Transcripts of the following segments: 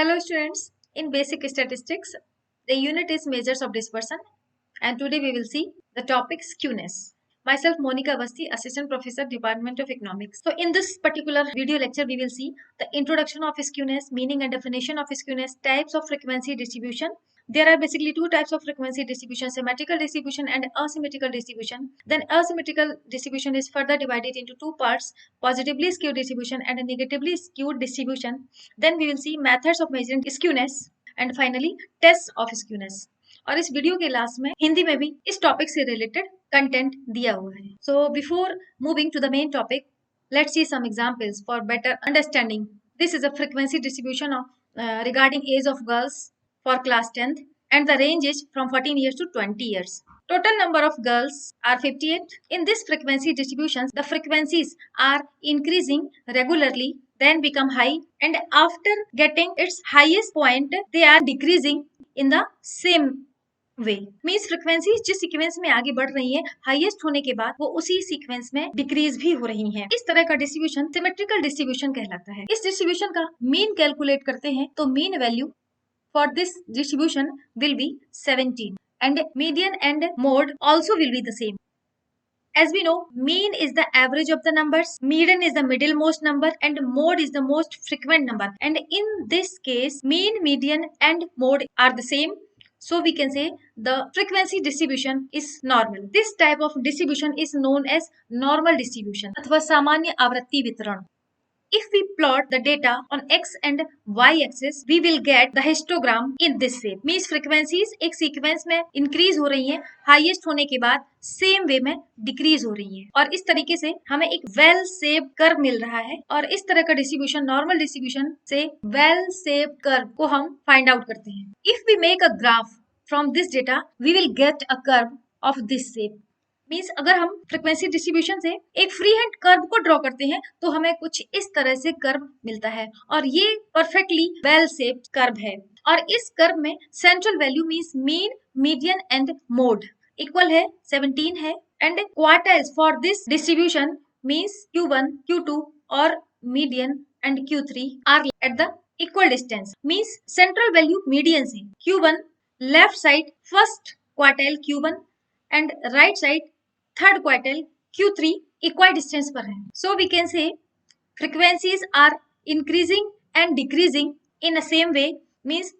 Hello students, in basic statistics, the unit is measures of dispersion and today we will see the topic skewness. Myself Monica Avasti, Assistant Professor, Department of Economics. So in this particular video lecture, we will see the introduction of skewness, meaning and definition of skewness, types of frequency distribution. There are basically two types of frequency distribution, symmetrical distribution and asymmetrical distribution. Then asymmetrical distribution is further divided into two parts, positively skewed distribution and a negatively skewed distribution. Then we will see methods of measuring skewness and finally tests of skewness. और इस video के last में हिंदी में भी इस topic से related content दिया हुआ है. So before moving to the main topic, let's see some examples for better understanding. This is a frequency distribution of regarding age of girls for class 10th and the range is from 14 years to 20 years. Total number of girls are 58. In this frequency distribution, the frequencies are increasing regularly, then become high, and after getting its highest point, they are decreasing in the same way. Means frequencies जिस sequence में आगे बढ़ रही है, highest होने के बाद वो उसी सीक्वेंस में डिक्रीज भी हो रही हैं. इस तरह का डिस्ट्रीब्यूशन सिमेट्रिकल डिस्ट्रीब्यूशन कहलाता है. इस डिस्ट्रीब्यूशन का मीन कैलकुलेट करते हैं तो mean value for this distribution will be 17 and median and mode also will be the same. As we know, mean is the average of the numbers, median is the middlemost number, and mode is the most frequent number. And in this case, mean, median, and mode are the same. So we can say the frequency distribution is normal. This type of distribution is known as normal distribution अथवा सामान्य आवृत्ति वितरण. If we plot the data on x and y axis, we will get the histogram in this shape. Means frequencies एक sequence में increase हो रही हैं, highest होने के बाद सेम वे में डिक्रीज हो रही है और इस तरीके से हमें एक वेल शेप कर्व मिल रहा है. और इस तरह का डिस्ट्रीब्यूशन नॉर्मल डिस्ट्रीब्यूशन से वेल शेप कर्व को हम फाइंड आउट करते हैं. If we make a graph from this data, we will get a curve of this shape. Means अगर हम फ्रिक्वेंसी डिस्ट्रीब्यूशन से एक फ्री हैंड कर्व को ड्रॉ करते हैं तो हमें कुछ इस तरह से कर्व मिलता है और ये परफेक्टली वेल शेप्ड कर्व है. और इस कर्व में central value means mean, median and mode equal है 17 है. And quartiles for this distribution means Q1, Q2 और median and Q3 are at the equal distance. Means central value median से Q1 left side first quartile Q1 and right side third quartile Q3 equal distance पर है. So we can say frequencies are increasing and decreasing in a same way. Means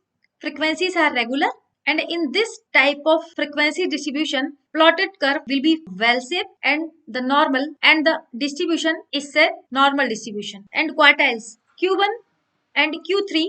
frequencies are regular and in this type of frequency distribution, plotted curve will be well shaped and the normal and the distribution is a normal distribution. And quartiles Q1 and Q3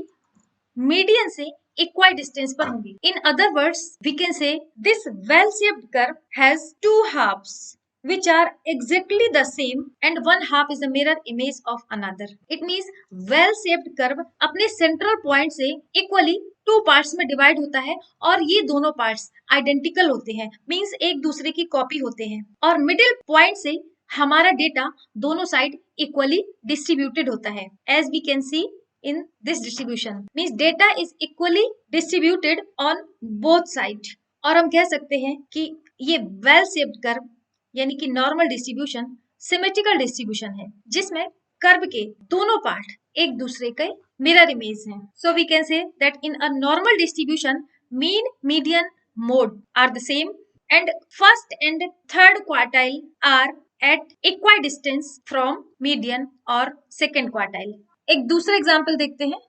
median से equal distance पर होंगी. In other words we can say this bell shaped curve has two halves which are exactly the same and one half is the mirror image of another. It means well shaped curve अपने central point से equally two parts में divide होता है और ये दोनों parts identical होते हैं. मींस एक दूसरे की कॉपी होते हैं और मिडिल पॉइंट से हमारा डेटा दोनों साइड इक्वली डिस्ट्रीब्यूटेड होता है. As we can see in this distribution means data is equally distributed on both side. और हम कह सकते हैं कि ये well shaped curve यानी कि नॉर्मल डिस्ट्रीब्यूशन सिमेट्रिकल डिस्ट्रीब्यूशन है जिसमें कर्व के दोनों पार्ट एक दूसरे के मिरर इमेज हैं. So we can say that in a normal distribution mean, median, mode are the same and first and third quartile are at equal distance from median और second quartile. एक दूसरा example देखते हैं.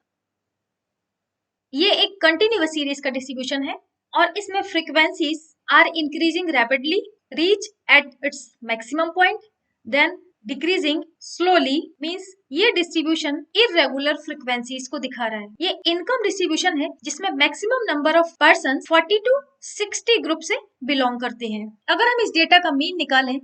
ये एक continuous series का distribution है और इसमें frequencies are increasing rapidly, reach at its maximum point, then decreasing slowly. Means ये डिस्ट्रीब्यूशन इरेगुलर फ्रीक्वेंसीज को दिखा रहा है. ये इनकम डिस्ट्रीब्यूशन है जिसमें maximum number of person 40 to 60 group से बिलोंग करते हैं. अगर हम इस डेटा का मीन निकालें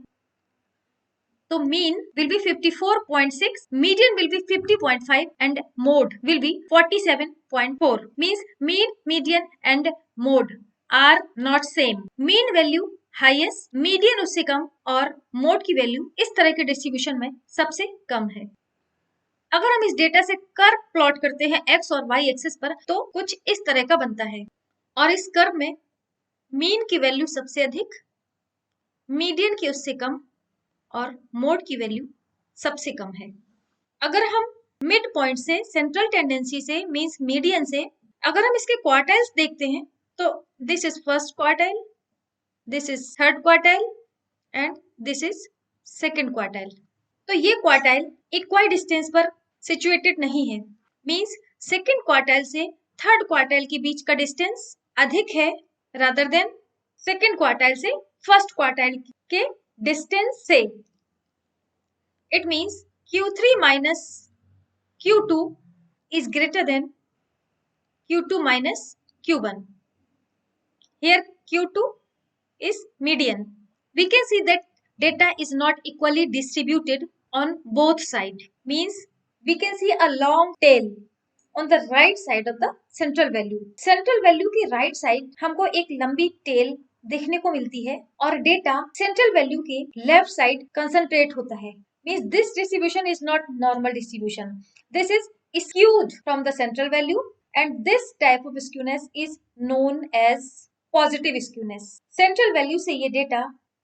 तो mean will be 54.6, median will be 50.5 and mode will be 47.4. means mean, median and mode are not same. mean value highest, median उससे कम और mode की वैल्यू इस तरह के डिस्ट्रीब्यूशन में सबसे कम है. अगर हम इस डेटा से कर्व प्लॉट करते हैं x और y एक्सिस पर तो कुछ इस तरह का बनता है और इस कर्व में मीन की वैल्यू सबसे अधिक, मीडियन की उससे कम और मोड की वैल्यू सबसे कम है. अगर हम मिड पॉइंट से, सेंट्रल टेंडेंसी से, मींस मीडियन से अगर हम इसके क्वार्टाइल्स देखते हैं तो this is first quartile, this is third quartile and this is second quartile. तो ये क्वार्टाइल इक्वाई डिस्टेंस पर सिचुएटेड नहीं है, मींस सेकेंड क्वार्टाइल से थर्ड क्वार्टाइल के बीच का डिस्टेंस अधिक है रादर देन सेकेंड क्वार्टाइल से फर्स्ट क्वार्टाइल के डिस्टेंस से। It means Q3 minus Q2 is greater than Q2 minus Q1. Here Q2 is median. We can see that data is not equally distributed on both sides. Means we can see a long tail on the right side of the central value. Central value की right side हमको एक लंबी tail देखने को मिलती है और data central value के लेफ्ट साइड कंसंट्रेट होता है। Means this distribution is not normal distribution. This is skewed from the central value and this type of skewness is known as positive skewness. Central value से ये data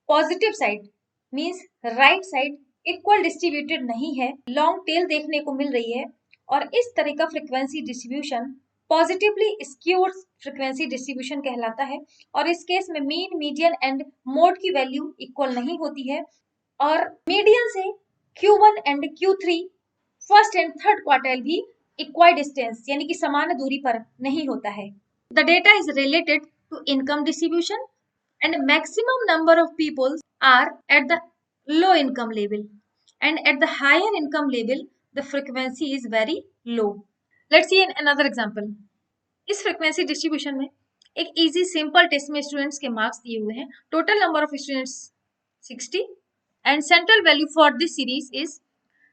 positive side means right side equal distributed नहीं है, long tail देखने को मिल रही है और इस तरह का frequency distribution positively skewed frequency distribution कहलाता है। और इस केस में मीन, मीडियन एंड मोड की वैल्यू इक्वल नहीं होती है और मीडियन से Q1 and Q3 first and third quartile भी इक्वल डिस्टेंस यानी कि समान दूरी पर नहीं होता है। The data is related to income distribution and maximum number of people are at the low income level and at the higher income level the frequency is very low. Let's see another example. इस frequency distribution में एक easy simple test में students के marks दिए हुए हैं। Total number of students 60 and central value for this series is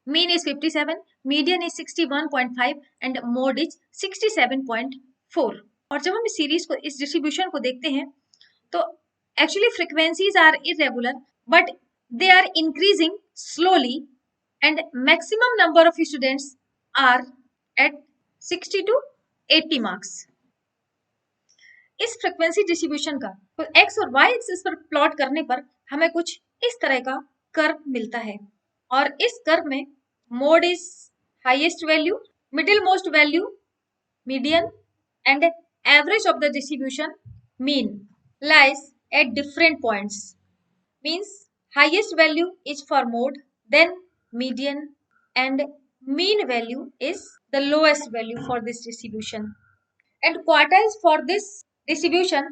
mean is 57, median is 61.5 and mode is 67.4. और जब हम इस सीरीज को, इस डिस्ट्रीब्यूशन को देखते हैं तो actually frequencies are irregular but they are increasing slowly and maximum number of students are at 60 to 80 marks. इस फ्रीक्वेंसी डिस्ट्रीब्यूशन का तो x और y एक्सिस पर प्लॉट करने पर हमें कुछ इस तरह का कर्व मिलता है और इस कर्व में mode is highest value, middle most value median and average of the distribution mean lies at different points. Means highest value is for mode, then median and mean value is the lowest value for this distribution. And quartiles for this distribution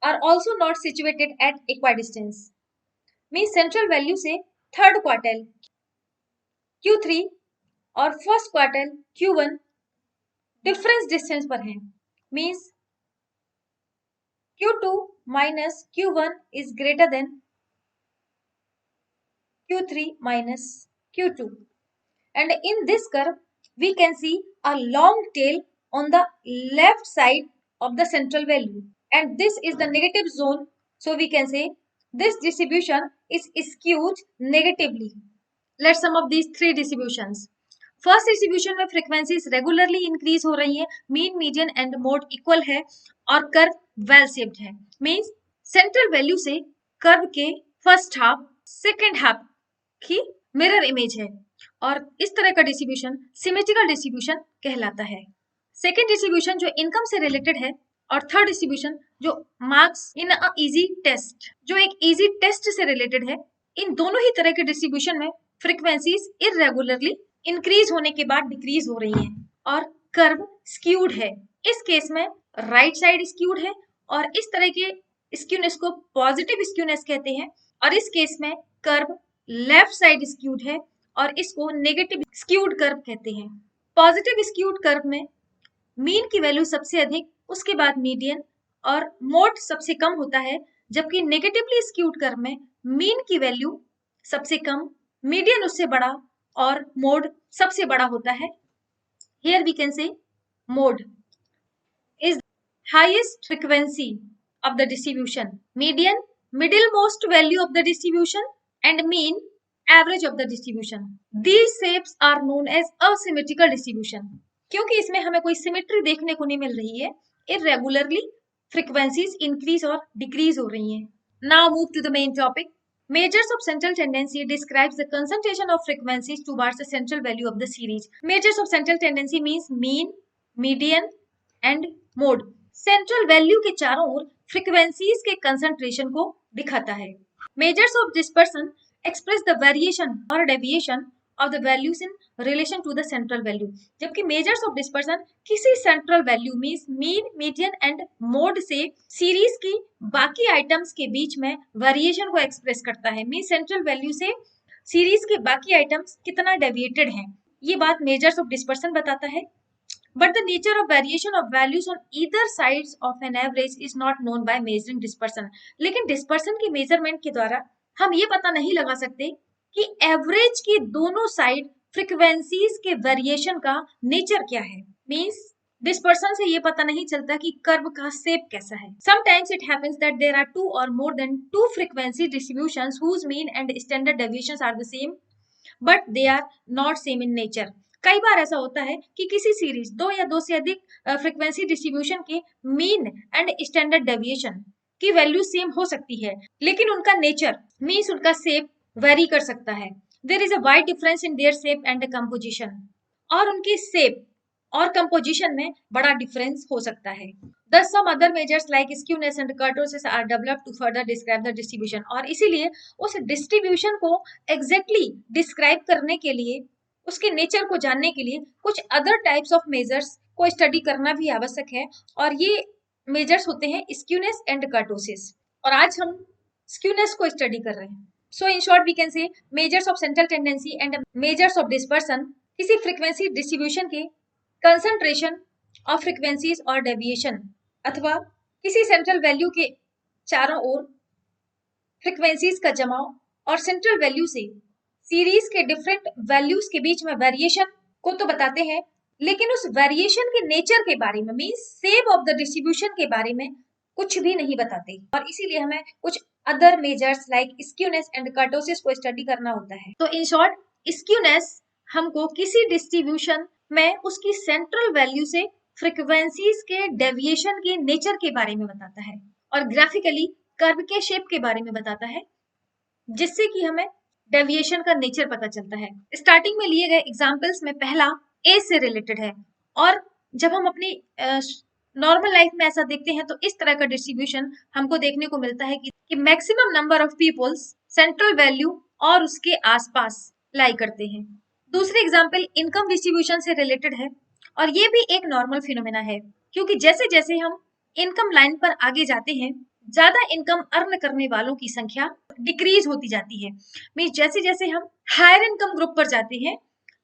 are also not situated at equidistance. Means central value से third quartile Q3 और first quartile Q1 difference distance पर हैं. Means Q2 minus Q1 is greater than Q3 minus Q2. And in this curve, we can see a long tail on the left side of the central value. And this is the negative zone. So we can say this distribution is skewed negatively. Let's sum up these three distributions. First distribution में frequencies regularly increase हो रही है, mean, median and mode equal है और curve well shaped है। Means central value से curve के first half second half की मिरर इमेज है और इस तरह का डिस्ट्रीब्यूशन सिमेट्रिकल डिस्ट्रीब्यूशन कहलाता है। सेकेंड डिस्ट्रीब्यूशन जो इनकम से रिलेटेड है और थर्ड डिस्ट्रीब्यूशन जो marks in a easy test, जो एक इजी टेस्ट से रिलेटेड है। इन दोनों ही तरह के डिस्ट्रीब्यूशन में फ्रीक्वेंसीज इरेगुलरली इंक्रीज होने के बाद डिक्रीज हो रही हैं और कर्व स्क्यूड है। इस केस में राइट साइड स्क्यूड है और इस तरह के स्क्यूनेस को पॉजिटिव स्क्यूनेस कहते हैं और इस केस में कर्व लेफ्ट साइड स्क्यूड है और इसको नेगेटिव स्क्यूड कर्व कहते हैं। पॉजिटिव स्क्यूड कर्व में मीन की वैल्यू सबसे अधिक, उसके बाद मीडियन और मोड सबसे कम होता है, जबकि नेगेटिवली स्क्यूड कर्व में मीन की वैल्यू सबसे कम, मीडियन उससे बड़ा और मोड सबसे बड़ा होता है। Here we can say mode is highest frequency of the distribution, median middle most value of the distribution and mean average of the distribution. These shapes are known as asymmetrical distribution. क्योंकि इसमें हमें कोई symmetry देखने को नहीं मिल रही है, irregularly frequencies increase और decrease हो रही हैं। Now move to the main topic. Measures of central tendency describes the concentration of frequencies towards the central value of the series. Measures of central tendency means mean, median and mode. Central value के चारों ओर frequencies के concentration को दिखाता है. Measures of dispersion express the variation or deviation of the values in relation to the central value. जबकि measures of dispersion किसी central value means mean, median and mode से series की बाकी items के बीच में variation को express करता है. means central value से series के बाकी items कितना deviated हैं, ये बात measures of dispersion बताता है. But the nature of variation of values on either sides of an average is not known by measuring dispersion. लेकिन dispersion की measurement के द्वारा हम ये पता नहीं लगा सकते कि एवरेज की दोनों साइड फ्रीक्वेंसीज के वेरिएशन का नेचर क्या है. मींस डिस्पर्सन से ये पता नहीं चलता कि कर्व का शेप कैसा है. Sometimes it happens that there are two or more than two frequency distributions whose mean and standard deviations are the same, but they are not same in nature. कई बार ऐसा होता है कि किसी सीरीज दो या दो से अधिक फ्रीक्वेंसी डिस्ट्रीब्यूशन के मीन एंड स्टैंडर्ड डेविएशन की वैल्यू सेम हो सकती है, लेकिन उनका नेचर मीन्स उनका शेप वेरी कर सकता है. There is a wide difference in their shape and composition, और उनके शेप और कंपोजिशन में बड़ा डिफरेंस हो सकता है. Thus some other measures like skewness and kurtosis are developed to further describe the distribution. और इसीलिए उस डिस्ट्रीब्यूशन को एग्जैक्टली डिस्क्राइब करने के लिए, उसके नेचर को जानने के लिए कुछ अदर टाइप्स ऑफ मेजर्स को स्टडी करना भी आवश्यक है, और ये मेजर्स होते हैं स्क्यूनेस एंड कर्टोसिस. और आज हम स्क्यूनेस को स्टडी कर रहे हैं. So in short we can say measures of central tendency and measures of dispersion किसी फ्रीक्वेंसी डिस्ट्रीब्यूशन के कंसंट्रेशन ऑफ फ्रीक्वेंसीज और डेविएशन अथवा किसी सेंट्रल वैल्यू के चारों ओर फ्रीक्वेंसीज का जमाव और सेंट्रल वैल्यू से सीरीज के डिफरेंट वैल्यूज के बीच में वेरिएशन को तो बताते हैं, लेकिन उस वेरिएशन के नेचर के बारे में means shape of the distribution के बारे में कुछ भी नहीं बताते. और इसीलिए हमें कुछ other measures like skewness and kurtosis को स्टडी करना होता है. तो इन शॉर्ट स्क्यूनेस हमको किसी डिस्ट्रीब्यूशन में उसकी सेंट्रल वैल्यू से फ्रीक्वेंसीज के डेविएशन के नेचर के बारे में बताता है, और ग्राफिकली कर्व के शेप के बारे में बताता है, जिससे कि हमें डेविएशन का नेचर पता चलता है. स्टार्टिंग में लिए गए एग्जांपल्स में पहला ए से रिलेटेड है, और जब हम अपनी नॉर्मल लाइफ में ऐसा देखते हैं तो इस तरह का डिस्ट्रीब्यूशन हमको देखने को मिलता है कि maximum number of peoples central value और उसके आसपास लाई करते हैं. दूसरी एग्जांपल इनकम डिस्ट्रीब्यूशन से रिलेटेड है, और ये भी एक नॉर्मल फिनोमेना है, क्योंकि जैसे जैसे हम इनकम लाइन पर आगे जाते हैं ज्यादा इनकम अर्न करने वालों की संख्या डिक्रीज होती जाती है. मींस जैसे जैसे हम हायर इनकम ग्रुप पर जाते हैं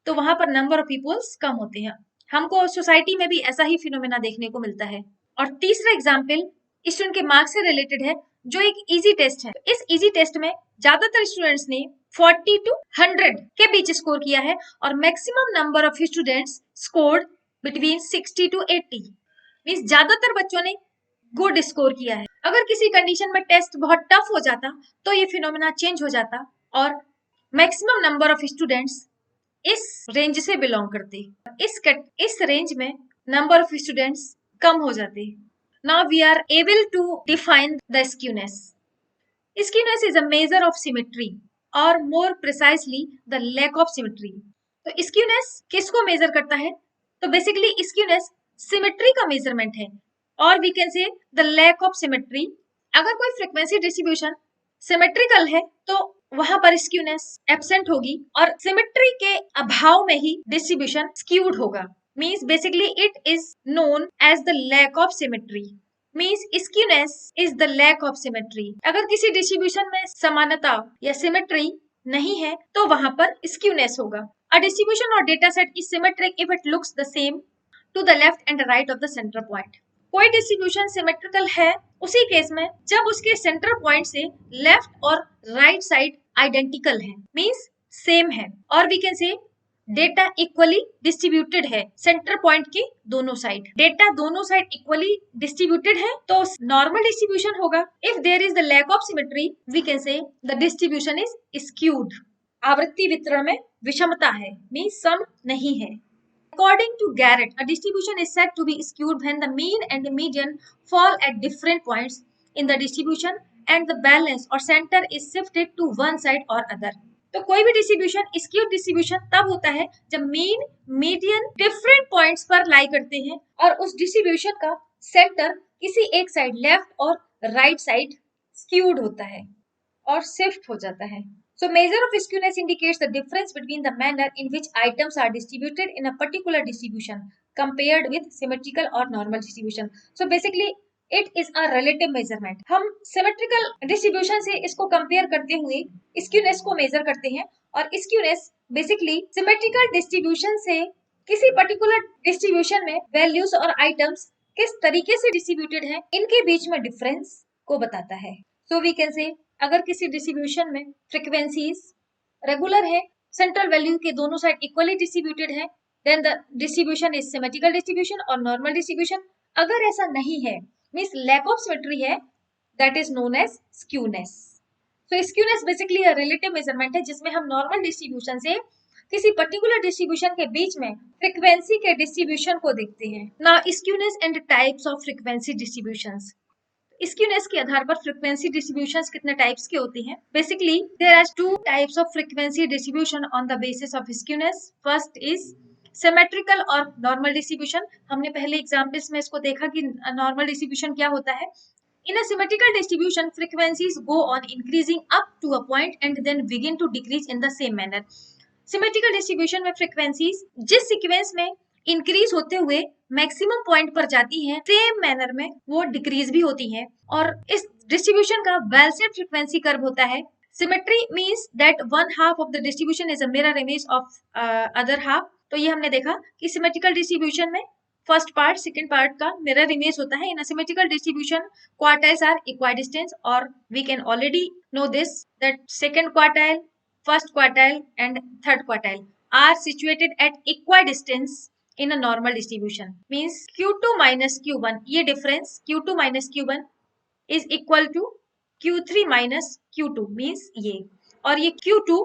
तो वहां पर नंबर ऑफ पीपल्स कम होते हैं. हमको सोसाइटी में भी ऐसा ही फिनोमेना देखने को मिलता है. और तीसरा एग्जाम्पल स्टूडेंट के मार्क्स से रिलेटेड है, जो एक इजी टेस्ट है. इस इजी टेस्ट में ज्यादातर स्टूडेंट्स ने 40 to 100 के बीच स्कोर किया है, और maximum number of students scored between 60 to 80. Means ज्यादातर बच्चों ने गुड स्कोर किया है. अगर किसी कंडीशन में टेस्ट बहुत टफ हो जाता तो ये फिनोमेना चेंज हो जाता, और मैक्सिमम नंबर ऑफ स्टूडेंट्स इस रेंज से बिलोंग करते. इस रेंज में नंबर ऑफ स्टूडेंट्स कम हो जाते. Now we are able to define the skewness. Skewness is a measure of symmetry, और more precisely the lack of symmetry. तो स्क्यूनेस किसको मेजर करता है? तो बेसिकली स्क्यूनेस सिमेट्री का मेजरमेंट है, और we can say the lack of symmetry. अगर कोई फ्रीक्वेंसी डिस्ट्रीब्यूशन सिमेट्रिकल है तो वहां पर स्क्यूनेस एब्सेंट होगी, और सिमेट्री के अभाव में ही डिस्ट्रीब्यूशन स्क्यूड होगा. Means basically it is known as the lack of symmetry. Means skewness is the lack of symmetry. अगर किसी डिस्ट्रीब्यूशन में समानता या सिमेट्री नहीं है तो वहां पर स्क्यूनेस होगा. अ डिस्ट्रीब्यूशन और data set is symmetric if it looks the same to the left and right of the centre point. कोई डिस्ट्रीब्यूशन सिमेट्रिकल है उसी केस में जब उसके सेंटर पॉइंट से लेफ्ट और राइट साइड आइडेंटिकल है, मींस सेम है. और we can say data equally distributed है सेंटर पॉइंट के दोनों साइड. डेटा दोनों साइड इक्वली डिस्ट्रीब्यूटेड है तो नॉर्मल डिस्ट्रीब्यूशन होगा. If there is the lack of symmetry we can say the distribution is skewed. आवृत्ति वितरण में विषमता है, मींस सम नहीं है. According to Garrett, a distribution is said to be skewed when the mean and the median fall at different points in the distribution and the balance or center is shifted to one side or other. तो कोई भी distribution skew distribution तब होता है जब mean median different points पर lie करते हैं और उस डिस्ट्रीब्यूशन का सेंटर किसी एक साइड लेफ्ट और राइट साइड स्क्यूड होता है और शिफ्ट हो जाता है. So measure of skewness indicates the difference between the manner in which items are distributed in a particular distribution compared with symmetrical or normal distribution. So basically it is a relative measurement. हम symmetrical distribution से इसको compare करते हुए skewness को measure करते हैं और skewness basically symmetrical distribution से किसी particular distribution में values और items किस तरीके से distributed हैं इनके बीच में difference को बताता है. So we can say अगर किसी डिस्ट्रीब्यूशन में फ्रीक्वेंसीज रेगुलर है, सेंट्रल वैल्यू के दोनों साइड इक्वली डिस्ट्रीब्यूटेड है, then the distribution is symmetrical distribution और नॉर्मल डिस्ट्रीब्यूशन. अगर ऐसा नहीं है मींस लैक ऑफ सिमेट्री है, that is known as skewness. तो skewness basically a relative measurement है जिसमें हम नॉर्मल डिस्ट्रीब्यूशन से किसी पर्टिकुलर डिस्ट्रीब्यूशन के बीच में फ्रीक्वेंसी के डिस्ट्रीब्यूशन को देखते हैं. Now skewness and types of frequency distributions. Skewness के आधार पर फ्रीक्वेंसी डिस्ट्रीब्यूशंस कितने टाइप्स के होते हैं? Basically there are two types of frequency distribution on the basis of skewness. First is symmetrical और नॉर्मल डिस्ट्रीब्यूशन. हमने पहले एग्जांपल्स में इसको देखा कि नॉर्मल डिस्ट्रीब्यूशन क्या होता है. In a symmetrical distribution, frequencies go on increasing up to a point and then begin to decrease in the same manner. Symmetrical distribution में frequencies जिस सीक्वेंस में इंक्रीज होते हुए मैक्सिमम पॉइंट पर जाती हैं, सेम मैनर में वो डिक्रीज भी होती हैं और इस डिस्ट्रीब्यूशन का बेल शेप्ड फ्रीक्वेंसी कर्व होता है. Symmetry means that one half of the distribution is a mirror image of other half. तो ये हमने देखा कि सिमेट्रिकल डिस्ट्रीब्यूशन में फर्स्ट पार्ट सेकंड पार्ट का मिरर इमेज होता है. In a symmetrical distribution quartiles are equidistance और we can already know this that second quartile, first quartile and third quartile are situated at equidistance in a normal distribution. Means Q2 minus Q1, ये difference Q2 minus Q1 is equal to Q3 minus Q2 means ये, और ये Q2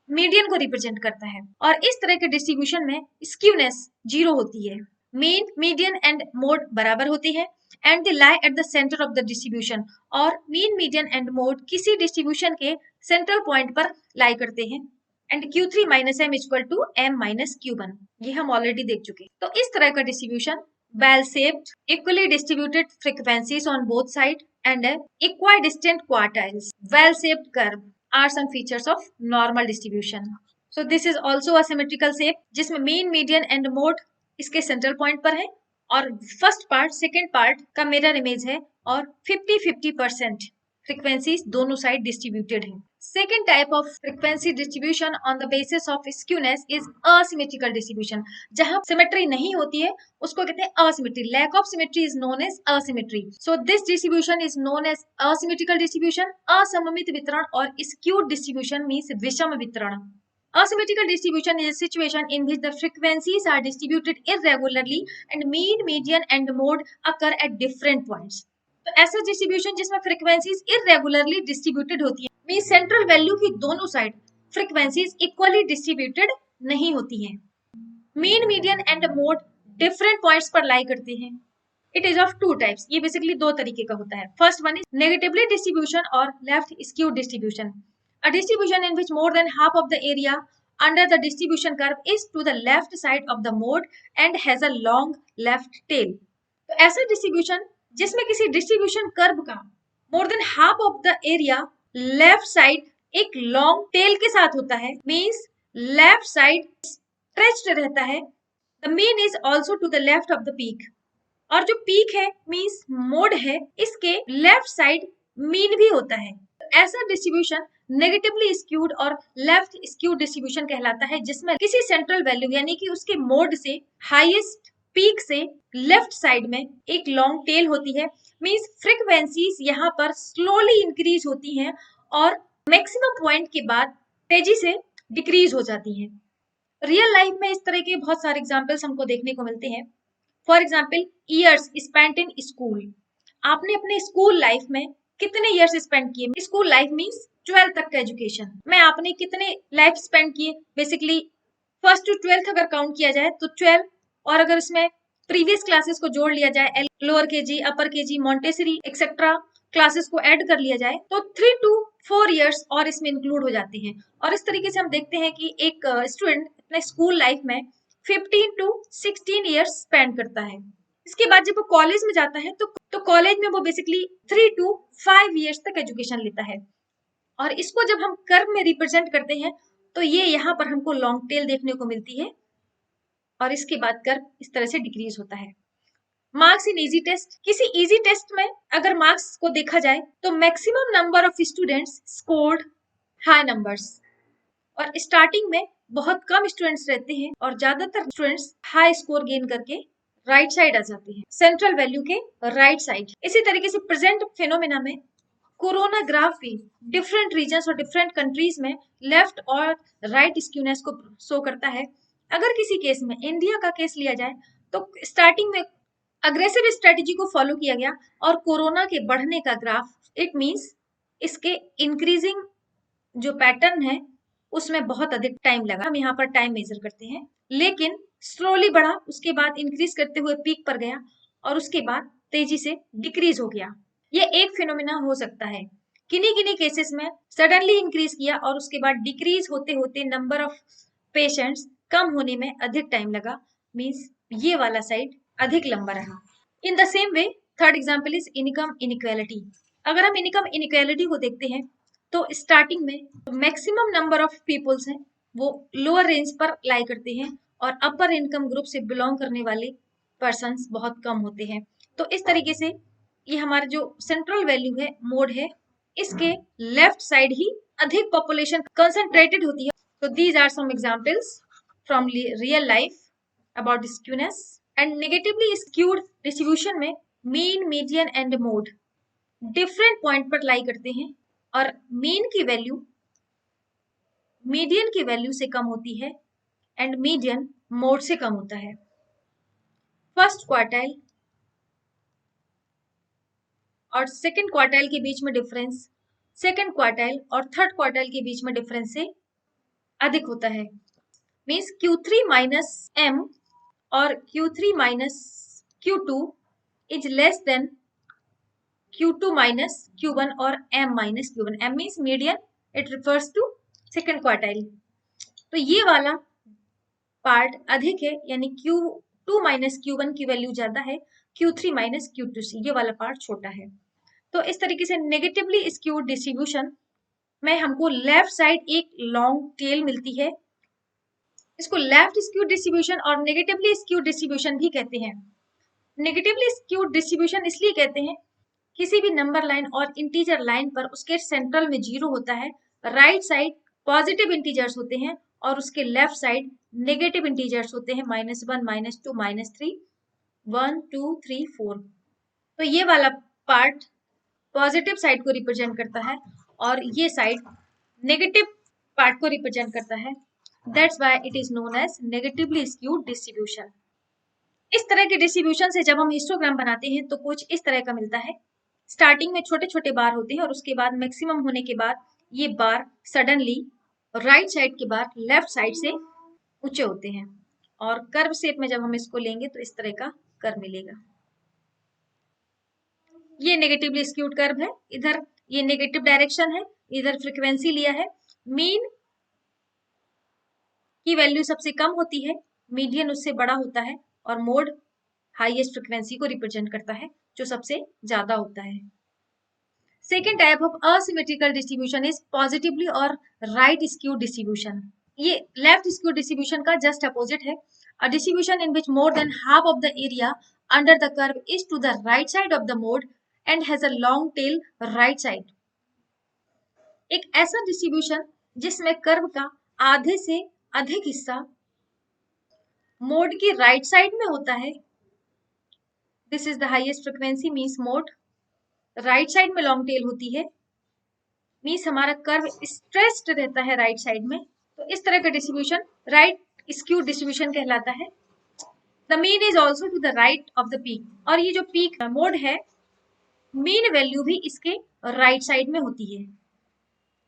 median को represent करता है और इस तरह के डिस्ट्रीब्यूशन में स्क्यूनेस 0 होती है. मीन मीडियन एंड मोड बराबर होते हैं and they lie at the centre of the distribution. और मीन मीडियन एंड मोड किसी डिस्ट्रीब्यूशन के सेंट्रल पॉइंट पर लाई करते हैं and Q3 minus m equal to m minus Q1. ये हम ऑलरेडी देख चुके. तो इस तरह का distribution bell shaped equally distributed frequencies on both side and equidistant quartiles bell shaped curve are some features of normal distribution. So this is also a symmetrical shape जिसमें mean median and mode इसके central point पर है और first part second part का mirror image है और 50-50% frequencies दोनों side distributed हैं. Second type of frequency distribution on the basis of skewness is asymmetrical distribution. जहां symmetry नहीं होती है उसको कहते हैं asymmetry. Lack of symmetry is known as asymmetry. So this distribution is known as asymmetrical distribution. असममित वितरण और skewed distribution means विषम वितरण. Asymmetrical distribution is a situation in which the frequencies are distributed irregularly and mean, median and mode occur at different points. तो ऐसा distribution जिसमें frequencies irregularly distributed होती है, मींस सेंट्रल वैल्यू की दोनों side frequencies equally distributed नहीं होती हैं. Mean median and mode different points पर लाई करते हैं. It is of two types. ये बेसिकली दो तरीके का होता है. First one is negatively distribution और left skewed distribution. A distribution in which more than half of the area under the distribution curve is to the left side of the mode and has a long left tail. तो ऐसा distribution जिसमें किसी distribution curve का मोर than half of the area left side एक long tail के साथ होता है, मींस लेफ्ट साइड स्ट्रेच्ड रहता है. The mean is also to the left of the peak. और जो पीक है मींस मोड है इसके लेफ्ट साइड मीन भी होता है. ऐसा डिस्ट्रीब्यूशन नेगेटिवली स्क्यूड और लेफ्ट स्क्यूड डिस्ट्रीब्यूशन कहलाता है जिसमें किसी सेंट्रल वैल्यू यानी कि उसके मोड से हाईएस्ट पीक से लेफ्ट साइड में एक लॉन्ग टेल होती है. मींस फ्रीक्वेंसीज यहाँ पर स्लोली इंक्रीज होती हैं और मैक्सिमम पॉइंट के बाद तेजी से डिक्रीज हो जाती हैं. रियल लाइफ में इस तरह के बहुत सारे एग्जांपल्स हमको देखने को मिलते हैं. For example years spent in school. आपने अपने स्कूल लाइफ में कितने ईयर्स स्पेंड किए? स्कूल लाइफ मींस 12th तक का एजुकेशन में आपने कितने लाइफ स्पेंड किए? बेसिकली फर्स्ट टू 12th अगर काउंट किया जाए तो 12, और अगर इसमें प्रीवियस क्लासेस को जोड़ लिया जाए लोअर केजी, अपर केजी, मॉन्टेसरी एक्सेट्रा, क्लासेस को ऐड कर लिया जाए तो 3 to 4 इयर्स और इसमें इंक्लूड हो जाते हैं। और इस तरीके से हम देखते हैं कि एक स्टूडेंट अपने स्कूल लाइफ में 15 to 16 इयर्स स्पेंड करता है। इसके बाद जब वो कॉलेज में जाता है तो कॉलेज में वो बेसिकली 3 to 5 इयर्स तक एजुकेशन लेता है। और इसको जब हम कर्व में रिप्रेजेंट करते हैं तो ये यहाँ पर हमको लॉन्ग टेल देखने को मिलती है और इसके बाद कर्व इस तरह से डिक्रीज होता है। मार्क्स इन इजी टेस्ट, किसी इजी टेस्ट में अगर मार्क्स को देखा जाए तो maximum number of students scored high numbers, और स्टार्टिंग में बहुत कम स्टूडेंट्स रहते हैं और ज्यादातर स्टूडेंट्स हाई स्कोर गेन करके राइट साइड आ जाते हैं, सेंट्रल वैल्यू के राइट साइड। इसी तरीके से प्रेजेंट फिनोमेना में कोरोना ग्राफ भी डिफरेंट रीजन्स और डिफरेंट कंट्रीज में लेफ्ट और राइट स्क्यूनेस को शो करता है। अगर किसी केस में इंडिया का केस लिया जाए तो स्टार्टिंग में अग्रेसिव स्ट्रेटेजी को फॉलो किया गया और कोरोना के बढ़ने का ग्राफ, इट मींस इसके इंक्रीजिंग जो पैटर्न है उसमें बहुत अधिक टाइम लगा। हम यहाँ पर टाइम मेजर करते हैं, लेकिन स्लोली बढ़ा, उसके बाद इंक्रीज करते हुए पीक पर गया और उसके बाद तेजी से डिक्रीज हो गया। ये एक फिनोमिना हो सकता है। किन्हीं किन्हीं केसेस में सडनली इंक्रीज किया और उसके बाद डिक्रीज होते होते नंबर ऑफ पेशेंट्स कम होने में अधिक टाइम लगा, मींस ये वाला साइड अधिक लंबा रहा। In the same way third example is income inequality. अगर हम इनकम इनइक्वालिटी को देखते हैं तो स्टार्टिंग में मैक्सिमम नंबर ऑफ पीपल्स हैं वो लोअर रेंज पर लाई करते हैं और अपर इनकम ग्रुप से बिलोंग करने वाले पर्सन्स बहुत कम होते हैं। तो इस तरीके से ये हमारा जो सेंट्रल वैल्यू है, मोड है, इसके लेफ्ट साइड ही अधिक पॉपुलेशन कंसंट्रेटेड होती है। तो these are some examples from real life about skewness and negatively skewed distribution में mean, median and mode different point पर लाई करते हैं और मीन की वैल्यू मीडियन की वैल्यू से कम होती है एंड मीडियन मोड से कम होता है। फर्स्ट क्वार्टाइल और सेकंड क्वार्टाइल के बीच में डिफरेंस सेकंड क्वार्टाइल और थर्ड क्वार्टाइल के बीच में डिफरेंस से अधिक होता है, मींस Q3 माइनस M और Q3 minus Q2 is less than Q2 minus Q1 और M minus Q1। M means median, it refers to second quartile. तो ये वाला पार्ट अधिक है, यानी Q2 माइनस Q1 की वैल्यू ज्यादा है, Q3 माइनस Q2 से ये वाला पार्ट छोटा है। तो इस तरीके से नेगेटिवली स्क्यूड डिस्ट्रीब्यूशन में हमको लेफ्ट साइड एक लॉन्ग टेल मिलती है। इसको लेफ्ट स्क्यूड डिस्ट्रीब्यूशन और नेगेटिवली स्क्यूड डिस्ट्रीब्यूशन भी कहते हैं। नेगेटिवली स्क्यूड डिस्ट्रीब्यूशन इसलिए कहते हैं, किसी भी नंबर लाइन और इंटीजर लाइन पर उसके सेंट्रल में 0 होता है, राइट साइड पॉजिटिव इंटीजर्स होते हैं और उसके लेफ्ट साइड नेगेटिव इंटीजर्स होते हैं, -1 -2 -3 1 2 3 4। तो ये वाला पार्ट पॉजिटिव साइड को रिप्रेजेंट करता है और ये साइड नेगेटिव पार्ट को रिप्रेजेंट करता है। That's why it is known as negatively skewed distribution. इस तरह के डिस्ट्रीब्यूशन से जब हम हिस्टोग्राम बनाते हैं तो कुछ इस तरह का मिलता है। स्टार्टिंग में छोटे छोटे बार होते हैं और उसके बाद मैक्सिमम होने के बाद ये बार सडनली राइट साइड के बार लेफ्ट साइड से ऊंचे होते हैं और कर्व शेप में जब हम इसको लेंगे तो इस तरह का कर्व मिलेगा। ये नेगेटिवली स्क्यूड कर्व है, इधर ये नेगेटिव डायरेक्शन है, इधर फ्रीक्वेंसी लिया है। मीन की वैल्यू सबसे कम होती है, मीडियन उससे बड़ा होता है और मोड हाईएस्ट फ्रीक्वेंसी को रिप्रेजेंट करता है जो सबसे ज्यादा होता है। Second type of asymmetrical distribution is positively और राइट स्क्यूड डिस्ट्रीब्यूशन। ये लेफ्ट स्क्यूड डिस्ट्रीब्यूशन का जस्ट अपोजिट है। A distribution in which more than half of the area under the curve is to the right side of the mode and has a long tail right side. एक ऐसा distribution जिसमें curve का आधे से अधिक हिस्सा mode की right side में होता है, this is the highest frequency, means mode right side में लॉन्ग टेल होती है, मींस हमारा कर्व स्ट्रेस्ड रहता है राइट साइड में। तो इस तरह का डिस्ट्रीब्यूशन राइट स्क्यूड डिस्ट्रीब्यूशन कहलाता है। The mean is also to the right of the peak, और ये जो पीक मोड है, मीन वैल्यू भी इसके राइट साइड में होती है,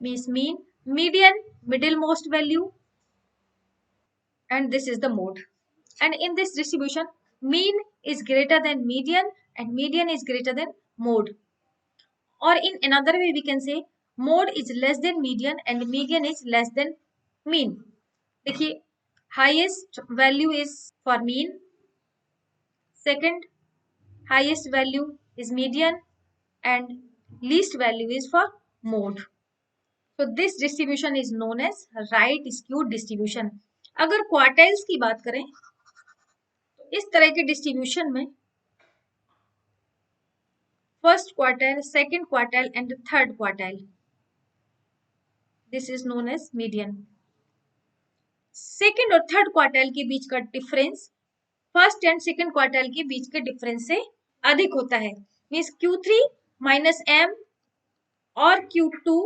means mean, median, middle most value, and this is the mode. And in this distribution, mean is greater than median and median is greater than mode. or in another way we can say mode is less than median and median is less than mean. देखिए, highest value is for mean, second highest value is median and least value is for mode. So this distribution is known as right skewed distribution. अगर quartiles की बात करें तो इस तरह के distribution में first quartile, second quartile and third quartile, this is known as median. Second और थर्ड क्वार्टाइल के बीच का difference first and second quartile के बीच के डिफरेंस से अधिक होता है. मींस Q3 माइनस M और Q2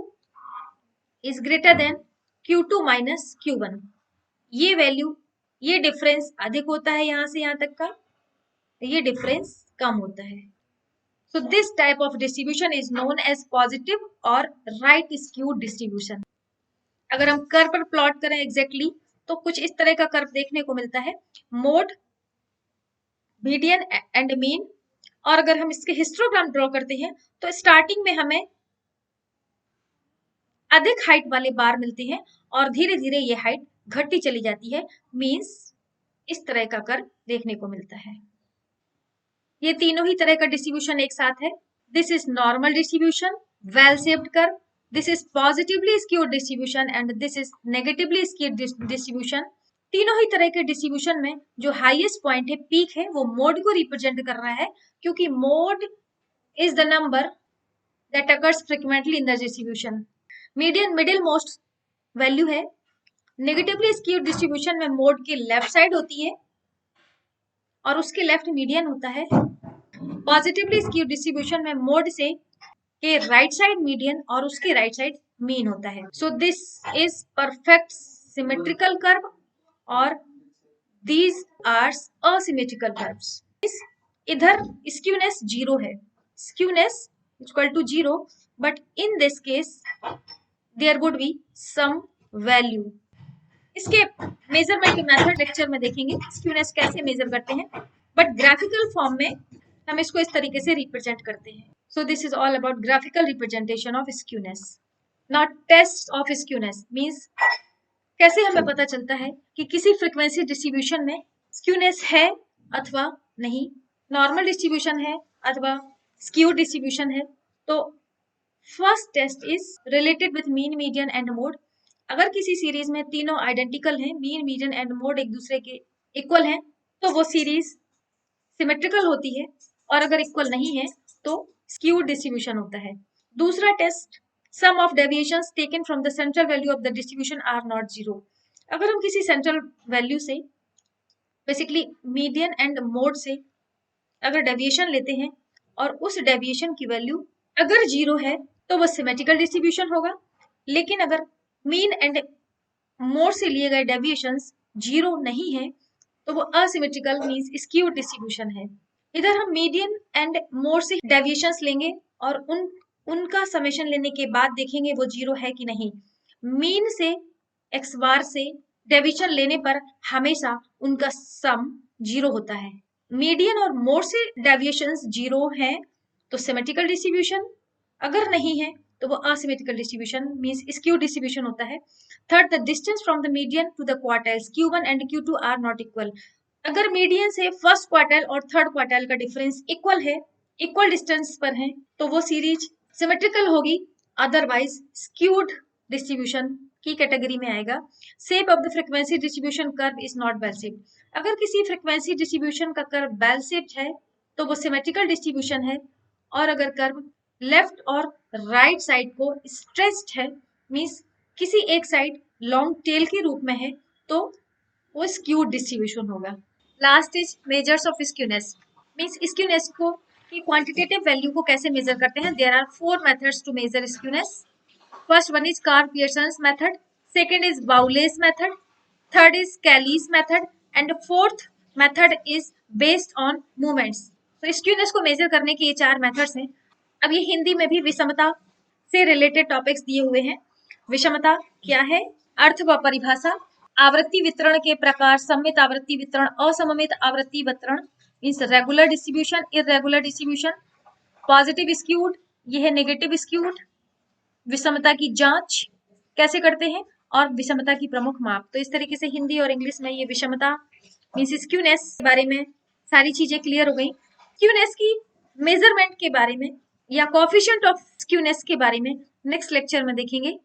is greater than Q2 minus Q1. ये वैल्यू, ये डिफरेंस अधिक होता है यहां से यहां तक का, ये डिफरेंस कम होता है. So this type of distribution is known as positive or right skewed distribution. अगर हम कर्व पर प्लॉट करें एग्जैक्टली तो कुछ इस तरह का कर्व देखने को मिलता है, मोड, मीडियन एंड मीन. और अगर हम इसके हिस्टोग्राम ड्रॉ करते हैं तो स्टार्टिंग में हमें अधिक हाइट वाले बार मिलते हैं और धीरे धीरे ये हाइट घटती चली जाती है. मींस इस तरह का कर्व देखने को मिलता है. ये तीनों ही तरह का डिस्ट्रीब्यूशन एक साथ है. This is normal distribution, well shaped curve. This is positively skewed distribution and this is negatively skewed distribution. तीनों ही तरह के डिस्ट्रीब्यूशन में जो हाईएस्ट पॉइंट है, पीक है, वो मोड को रिप्रेजेंट कर रहा है, क्योंकि mode is the number that occurs frequently in the distribution. Median middle most value है. नेगेटिवली स्क्यूड डिस्ट्रीब्यूशन में मोड की लेफ्ट साइड होती है और उसके लेफ्ट मीडियन होता है. पॉजिटिवली स्क्यूड डिस्ट्रीब्यूशन में मोड से के राइट साइड मीडियन और उसके राइट साइड मीन होता है. So this is perfect symmetrical curve और दीज आर असिमेट्रिकल कर्व्स. इधर स्क्यूनेस 0 है, skewness equal to 0, but in this case there would be some value. इसके मेजरमेंट मेथड लेक्चर में देखेंगे स्क्यूनेस कैसे मेजर करते हैं, बट ग्राफिकल फॉर्म में हम इसको इस तरीके से रिप्रेजेंट करते हैं. So this is all about graphical representation of skewness. Not test of skewness means कैसे हमें पता चलता है कि किसी फ्रीक्वेंसी डिस्ट्रीब्यूशन में स्क्यूनेस है अथवा नहीं, नॉर्मल डिस्ट्रीब्यूशन है अथवा स्क्यू डिस्ट्रीब्यूशन है. तो first test is related with mean, median and mode. अगर किसी सीरीज में तीनों आइडेंटिकल हैं, मीन, मीडियन एंड मोड एक दूसरे के इक्वल हैं, तो वो सीरीज सिमेट्रिकल होती है, और अगर इक्वल नहीं है तो स्क्यूड डिस्ट्रीब्यूशन होता है. दूसरा test, sum of deviations taken from the central value of the distribution are not zero. अगर हम किसी सेंट्रल वैल्यू से, बेसिकली मीडियन एंड मोड से अगर डेविएशन लेते हैं और उस डेविएशन की वैल्यू अगर 0 है तो वो सिमेट्रिकल डिस्ट्रीब्यूशन होगा. लेकिन अगर मीन एंड मोड से लिए गए डेविएशंस 0 नहीं है तो वो असिमेट्रिकल मींस स्क्यूड डिस्ट्रीब्यूशन है. इधर हम मीडियन एंड मोड से डेविएशंस लेंगे और उनका समेशन लेने के बाद देखेंगे वो 0 है कि नहीं. मीन से एक्स बार से डेविएशन लेने पर हमेशा उनका सम 0 होता है. मीडियन और मोड से डेविएशंस 0 है तो सिमेट्रिकल डिस्ट्रीब्यूशन, अगर नहीं है तो वो asymmetrical distribution means skewed distribution होता है. Third, the distance from the median to the quartiles Q1 and Q2 are not equal. अगर मीडियन से फर्स्ट क्वार्टाइल और थर्ड क्वार्टाइल का डिफरेंस इक्वल है, इक्वल डिस्टेंस पर है, तो वो सीरीज सिमेट्रिकल होगी, अदरवाइज स्क्यूड डिस्ट्रीब्यूशन की कैटेगरी में आएगा. Shape of the frequency distribution curve is not bell shape. अगर किसी फ्रीक्वेंसी डिस्ट्रीब्यूशन का कर्व बेल शेप है तो वो सिमेट्रिकल डिस्ट्रीब्यूशन है, और अगर कर्व लेफ्ट और राइट साइड को स्ट्रेच्ड है, मींस किसी एक साइड लॉन्ग टेल के रूप में है, तो वो स्क्यूड डिस्ट्रीब्यूशन होगा. Last is measures of skewness. Means skewness को की क्वांटिटेटिव वैल्यू को कैसे मेजर करते हैं. There are 4 methods to measure skewness. First one is Karl Pearson's method, second is Bowley's method, third is Kelly's method and fourth method is based on movements. तो skewness को measure करने के ये 4 methods हैं. अब ये हिंदी में भी विषमता से रिलेटेड टॉपिक्स दिए हुए हैं. विषमता क्या है, अर्थ व परिभाषा, आवृत्ति वितरण के प्रकार, सममित आवृत्ति वितरण, असममित आवृत्ति वितरण means regular distribution, irregular distribution, positive skewed, ये है नेगेटिव स्क्यूड, विषमता की जांच कैसे करते हैं और विषमता की प्रमुख माप। तो इस तरीके से हिंदी और इंग्लिश में ये विषमता मींस स्क्यूनेस के बारे में सारी चीजें क्लियर हो गई। स्क्यूनेस की मेजरमेंट के बारे में या कोएफिशिएंट ऑफ स्क्यूनेस के बारे में नेक्स्ट लेक्चर में देखेंगे।